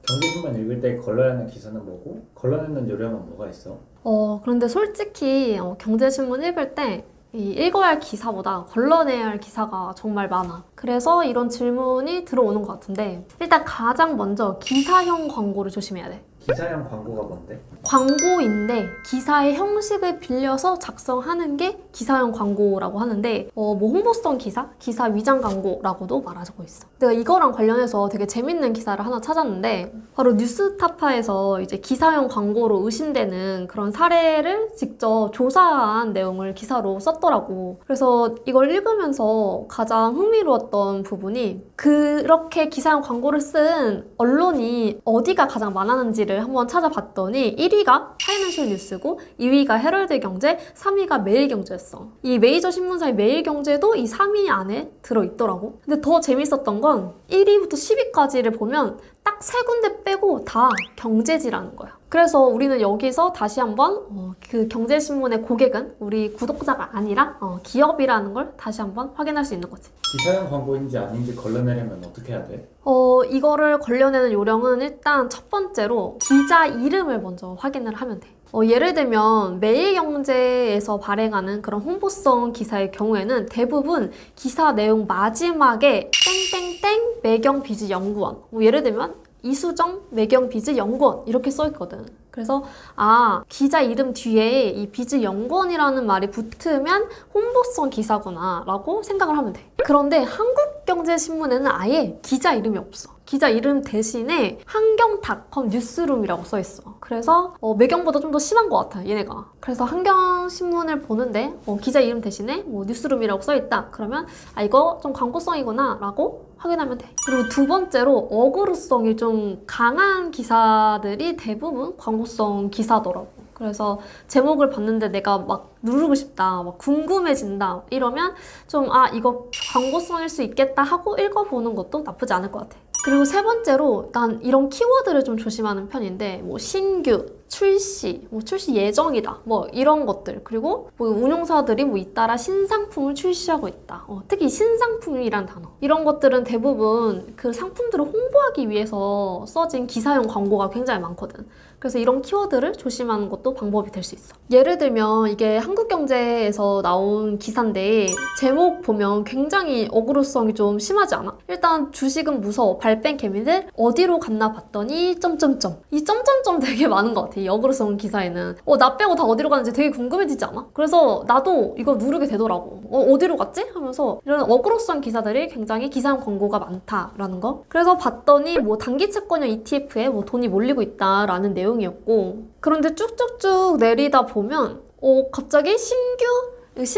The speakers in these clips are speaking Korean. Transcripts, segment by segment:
경제신문 읽을 때 걸러내는 기사는 뭐고 걸러내는 요령은 뭐가 있어? 그런데 솔직히 경제신문 읽을 때 읽어야 할 기사보다 걸러내야 할 기사가 정말 많아. 그래서 이런 질문이 들어오는 것 같은데 일단 가장 먼저 기사형 광고를 조심해야 돼. 기사형 광고가 뭔데? 광고인데 기사의 형식을 빌려서 작성하는 게 기사형 광고라고 하는데 뭐 홍보성 기사, 기사 위장 광고라고도 말하고 있어. 내가 이거랑 관련해서 되게 재밌는 기사를 하나 찾았는데 바로 뉴스타파에서 이제 기사형 광고로 의심되는 그런 사례를 직접 조사한 내용을 기사로 썼더라고. 그래서 이걸 읽으면서 가장 흥미로웠던 부분이 그렇게 기사형 광고를 쓴 언론이 어디가 가장 많았는지를 한번 찾아봤더니 1위가 파이낸셜 뉴스고 2위가 헤럴드 경제, 3위가 매일경제였어. 이 메이저 신문사의 매일경제도 이 3위 안에 들어있더라고. 근데 더 재밌었던 건 1위부터 10위까지를 보면 딱 세 군데 빼고 다 경제지라는 거야. 그래서 우리는 여기서 다시 한번 그 경제신문의 고객은 우리 구독자가 아니라 기업이라는 걸 다시 한번 확인할 수 있는 거지. 기사형 광고인지 아닌지 걸러내려면 어떻게 해야 돼? 이거를 걸려내는 요령은 일단 첫 번째로 기자 이름을 먼저 확인을 하면 돼. 예를 들면 매일경제에서 발행하는 그런 홍보성 기사의 경우에는 대부분 기사 내용 마지막에 땡땡땡 매경비즈연구원 예를 들면 이수정 매경비즈연구원 이렇게 써있거든. 그래서 기자 이름 뒤에 이 비즈연구원이라는 말이 붙으면 홍보성 기사구나 라고 생각을 하면 돼. 그런데 한국경제신문에는 아예 기자 이름이 없어. 기자 이름 대신에 한경닷컴 뉴스룸이라고 써있어. 그래서 매경보다 좀 더 심한 것 같아 얘네가. 그래서 한경신문을 보는데 기자 이름 대신에 뉴스룸이라고 써있다. 그러면 이거 좀 광고성이구나 라고 확인하면 돼. 그리고 두 번째로 어그로성이 좀 강한 기사들이 대부분 광고성 기사더라고. 그래서 제목을 봤는데 내가 막 누르고 싶다, 막 궁금해진다 이러면 좀 이거 광고성일 수 있겠다 하고 읽어보는 것도 나쁘지 않을 것 같아. 그리고 세 번째로 난 이런 키워드를 좀 조심하는 편인데 신규, 출시, 출시 예정이다 이런 것들 그리고 운용사들이 잇따라 신상품을 출시하고 있다. 특히 신상품이란 단어 이런 것들은 대부분 그 상품들을 홍보하기 위해서 써진 기사용 광고가 굉장히 많거든. 그래서 이런 키워드를 조심하는 것도 방법이 될 수 있어. 예를 들면 이게 한국경제에서 나온 기사인데 제목 보면 굉장히 어그로성이 좀 심하지 않아? 일단 주식은 무서워, 발뺀 개미들 어디로 갔나 봤더니 점점점 이 점점점 되게 많은 것 같아. 이 어그로성 기사에는 나 빼고 다 어디로 가는지 되게 궁금해지지 않아? 그래서 나도 이거 누르게 되더라고. 어디로 갔지? 하면서 이런 어그로성 기사들이 굉장히 기사용 광고가 많다라는 거. 그래서 봤더니 단기 채권형 ETF에 돈이 몰리고 있다라는 내용이었고 그런데 쭉쭉쭉 내리다 보면 갑자기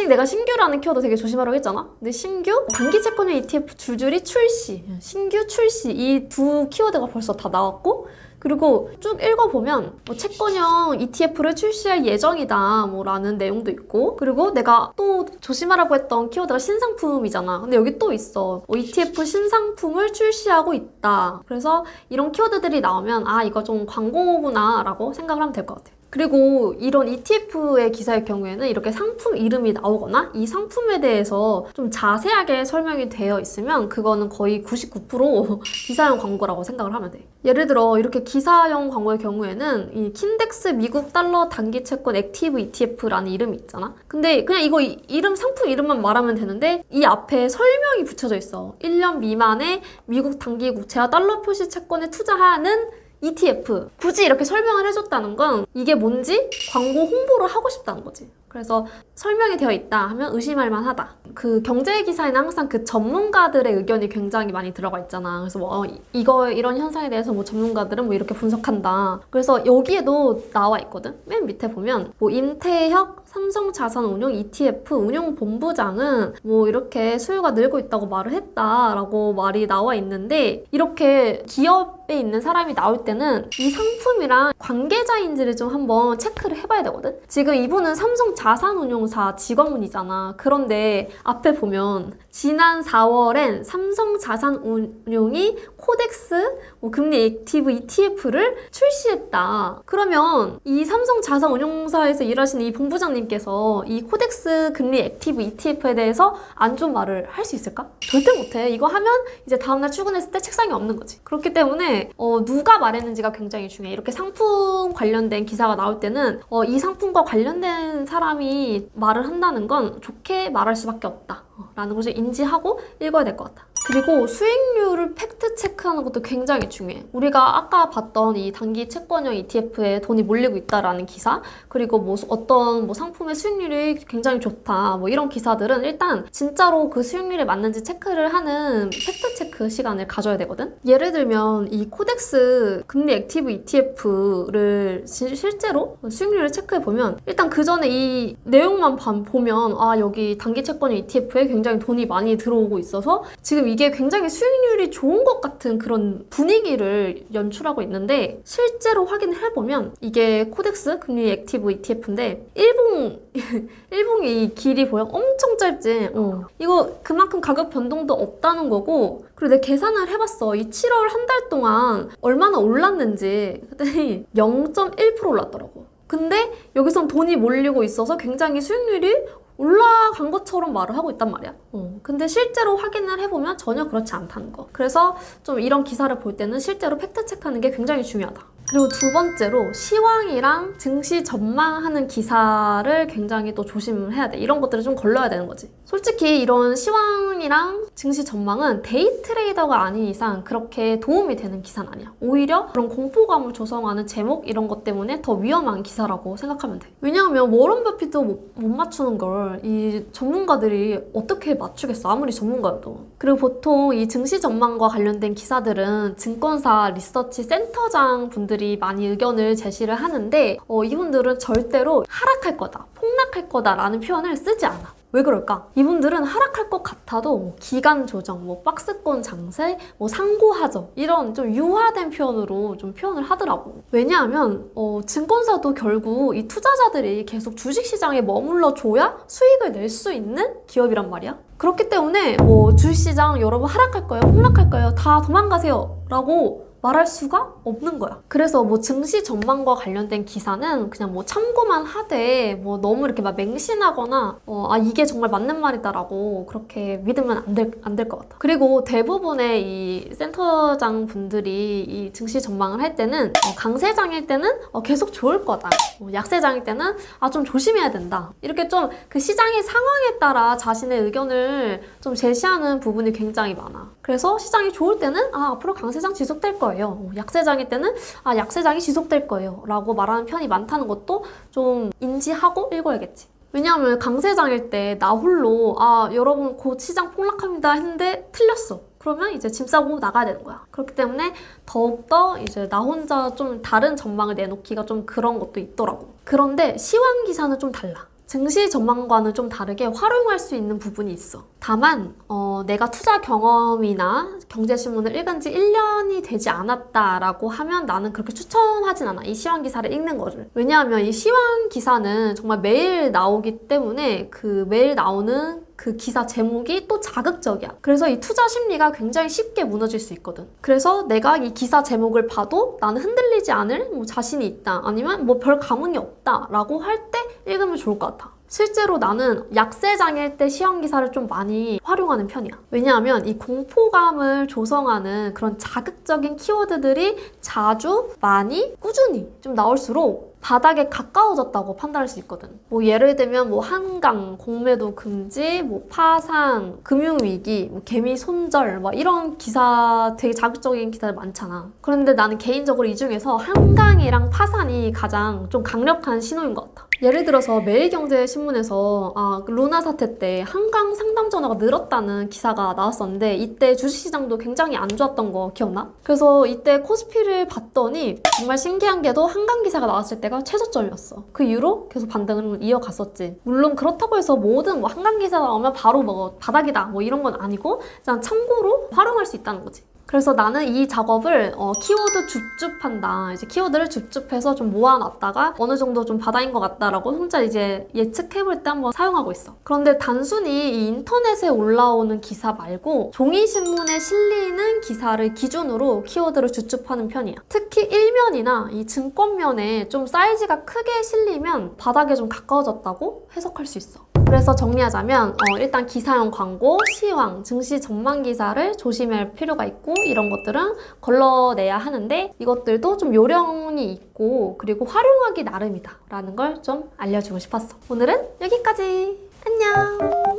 내가 신규라는 키워드 되게 조심하라고 했잖아? 근데 신규, 단기 채권형 ETF 줄줄이 출시, 신규 출시 이 두 키워드가 벌써 다 나왔고 그리고 쭉 읽어보면 채권형 ETF를 출시할 예정이다 라는 내용도 있고 그리고 내가 또 조심하라고 했던 키워드가 신상품이잖아. 근데 여기 또 있어. ETF 신상품을 출시하고 있다. 그래서 이런 키워드들이 나오면 이거 좀 광고구나 라고 생각을 하면 될 것 같아. 그리고 이런 ETF의 기사의 경우에는 이렇게 상품 이름이 나오거나 이 상품에 대해서 좀 자세하게 설명이 되어 있으면 그거는 거의 99% 기사용 광고라고 생각을 하면 돼. 예를 들어 이렇게 기사용 광고의 경우에는 이 킨덱스 미국 달러 단기 채권 액티브 ETF라는 이름이 있잖아. 근데 그냥 이거 이름 상품 이름만 말하면 되는데 이 앞에 설명이 붙여져 있어. 1년 미만의 미국 단기 국채와 달러 표시 채권에 투자하는 ETF. 굳이 이렇게 설명을 해줬다는 건 이게 뭔지 광고 홍보를 하고 싶다는 거지. 그래서 설명이 되어 있다 하면 의심할 만하다. 그 경제 기사에는 항상 그 전문가들의 의견이 굉장히 많이 들어가 있잖아. 그래서 이런 현상에 대해서 전문가들은 이렇게 분석한다. 그래서 여기에도 나와 있거든. 맨 밑에 보면 임태혁 삼성자산운용 ETF 운용본부장은 이렇게 수요가 늘고 있다고 말을 했다라고 말이 나와 있는데 이렇게 기업에 있는 사람이 나올 때는 이 상품이랑 관계자인지를 좀 한번 체크를 해봐야 되거든. 지금 이분은 삼성 자산운용사 직원문이잖아. 그런데 앞에 보면 지난 4월엔 삼성자산운용이 코덱스 금리 액티브 ETF를 출시했다. 그러면 이 삼성자산운용사에서 일하시는 이 본부장님께서 이 코덱스 금리 액티브 ETF에 대해서 안 좋은 말을 할 수 있을까? 절대 못해. 이거 하면 이제 다음날 출근했을 때 책상에 없는 거지. 그렇기 때문에 누가 말했는지가 굉장히 중요해. 이렇게 상품 관련된 기사가 나올 때는 이 상품과 관련된 사람이 말을 한다는 건 좋게 말할 수밖에 없다 라는 것을 인지하고 읽어야 될 것 같아. 그리고 수익률을 팩트 체크하는 것도 굉장히 중요해. 우리가 아까 봤던 이 단기 채권형 ETF에 돈이 몰리고 있다라는 기사, 그리고 뭐 어떤 상품의 수익률이 굉장히 좋다, 뭐 이런 기사들은 일단 진짜로 그 수익률에 맞는지 체크를 하는 팩트 체크 시간을 가져야 되거든. 예를 들면 이 코덱스 금리 액티브 ETF를 실제로 수익률을 체크해 보면 일단 그 전에 이 내용만 보면 여기 단기 채권형 ETF에 굉장히 돈이 많이 들어오고 있어서 지금 이게 굉장히 수익률이 좋은 것 같은 그런 분위기를 연출하고 있는데 실제로 확인을 해보면 이게 코덱스 금리 액티브 ETF인데 일봉의 이 길이 보여? 엄청 짧지? 이거 그만큼 가격 변동도 없다는 거고, 그리고 내가 계산을 해봤어. 이 7월 한 달 동안 얼마나 올랐는지. 그랬더니 0.1% 올랐더라고. 근데 여기선 돈이 몰리고 있어서 굉장히 수익률이 올라간 것처럼 말을 하고 있단 말이야. 근데 실제로 확인을 해보면 전혀 그렇지 않다는 거. 그래서 좀 이런 기사를 볼 때는 실제로 팩트 체크하는 게 굉장히 중요하다. 그리고 두 번째로 시황이랑 증시 전망하는 기사를 굉장히 또 조심해야 돼. 이런 것들을 좀 걸러야 되는 거지. 솔직히 이런 시황이랑 증시 전망은 데이 트레이더가 아닌 이상 그렇게 도움이 되는 기사는 아니야. 오히려 그런 공포감을 조성하는 제목 이런 것 때문에 더 위험한 기사라고 생각하면 돼. 왜냐하면 워런 버핏도 못 맞추는 걸 이 전문가들이 어떻게 맞추겠어. 아무리 전문가여도. 그리고 보통 이 증시 전망과 관련된 기사들은 증권사 리서치 센터장 분들이 많이 의견을 제시를 하는데 이분들은 절대로 하락할 거다, 폭락할 거다라는 표현을 쓰지 않아. 왜 그럴까? 이분들은 하락할 것 같아도 기간 조정, 박스권 장세, 상고하적 이런 좀 유화된 표현으로 좀 표현을 하더라고. 왜냐하면 증권사도 결국 이 투자자들이 계속 주식시장에 머물러 줘야 수익을 낼 수 있는 기업이란 말이야. 그렇기 때문에 주식시장 여러분 하락할 거예요, 폭락할 거예요, 다 도망가세요 라고 말할 수가 없는 거야. 그래서 증시 전망과 관련된 기사는 그냥 참고만 하되 너무 이렇게 막 맹신하거나 이게 정말 맞는 말이다라고 그렇게 믿으면 안 될 것 같아. 그리고 대부분의 이 센터장 분들이 이 증시 전망을 할 때는 강세장일 때는 계속 좋을 거다, 약세장일 때는 좀 조심해야 된다, 이렇게 좀 그 시장의 상황에 따라 자신의 의견을 좀 제시하는 부분이 굉장히 많아. 그래서 시장이 좋을 때는 앞으로 강세장 지속될 거예요, 약세장일 때는 약세장이 지속될 거예요 라고 말하는 편이 많다는 것도 좀 인지하고 읽어야겠지. 왜냐하면 강세장일 때 나 홀로 여러분 곧 시장 폭락합니다 했는데 틀렸어. 그러면 이제 짐 싸고 나가야 되는 거야. 그렇기 때문에 더욱더 이제 나 혼자 좀 다른 전망을 내놓기가 좀 그런 것도 있더라고. 그런데 시황 기사는 좀 달라. 증시 전망과는 좀 다르게 활용할 수 있는 부분이 있어. 다만 내가 투자 경험이나 경제신문을 읽은 지 1년이 되지 않았다라고 하면 나는 그렇게 추천하진 않아, 이 시황 기사를 읽는 거를. 왜냐하면 이 시황 기사는 정말 매일 나오기 때문에 그 매일 나오는 그 기사 제목이 또 자극적이야. 그래서 이 투자 심리가 굉장히 쉽게 무너질 수 있거든. 그래서 내가 이 기사 제목을 봐도 나는 흔들리지 않을 자신이 있다, 아니면 별 감흥이 없다 라고 할 때 읽으면 좋을 것 같아. 실제로 나는 약세장일 때 시황 기사를 좀 많이 활용하는 편이야. 왜냐하면 이 공포감을 조성하는 그런 자극적인 키워드들이 자주, 많이, 꾸준히 좀 나올수록 바닥에 가까워졌다고 판단할 수 있거든. 예를 들면 한강, 공매도 금지, 파산, 금융위기, 개미 손절 이런 기사, 되게 자극적인 기사들 많잖아. 그런데 나는 개인적으로 이 중에서 한강이랑 파산이 가장 좀 강력한 신호인 것 같아. 예를 들어서 매일경제신문에서 루나 사태 때 한강 상담 전화가 늘었다는 기사가 나왔었는데 이때 주식시장도 굉장히 안 좋았던 거 기억나? 그래서 이때 코스피를 봤더니 정말 신기한 게도 한강 기사가 나왔을 때가 최저점이었어. 그 이후로 계속 반등을 이어갔었지. 물론 그렇다고 해서 모든 한강 기사가 나오면 바로 바닥이다 이런 건 아니고 그냥 참고로 활용할 수 있다는 거지. 그래서 나는 이 작업을 키워드 줍줍한다. 이제 키워드를 줍줍해서 좀 모아놨다가 어느 정도 좀 바다인 것 같다라고 혼자 이제 예측해볼 때 한번 사용하고 있어. 그런데 단순히 이 인터넷에 올라오는 기사 말고 종이신문에 실리는 기사를 기준으로 키워드를 줍줍하는 편이야. 특히 일면이나 이 증권면에 좀 사이즈가 크게 실리면 바닥에 좀 가까워졌다고 해석할 수 있어. 그래서 정리하자면 일단 기사용 광고, 시황, 증시 전망 기사를 조심할 필요가 있고 이런 것들은 걸러내야 하는데 이것들도 좀 요령이 있고 그리고 활용하기 나름이다 라는 걸 좀 알려주고 싶었어. 오늘은 여기까지. 안녕.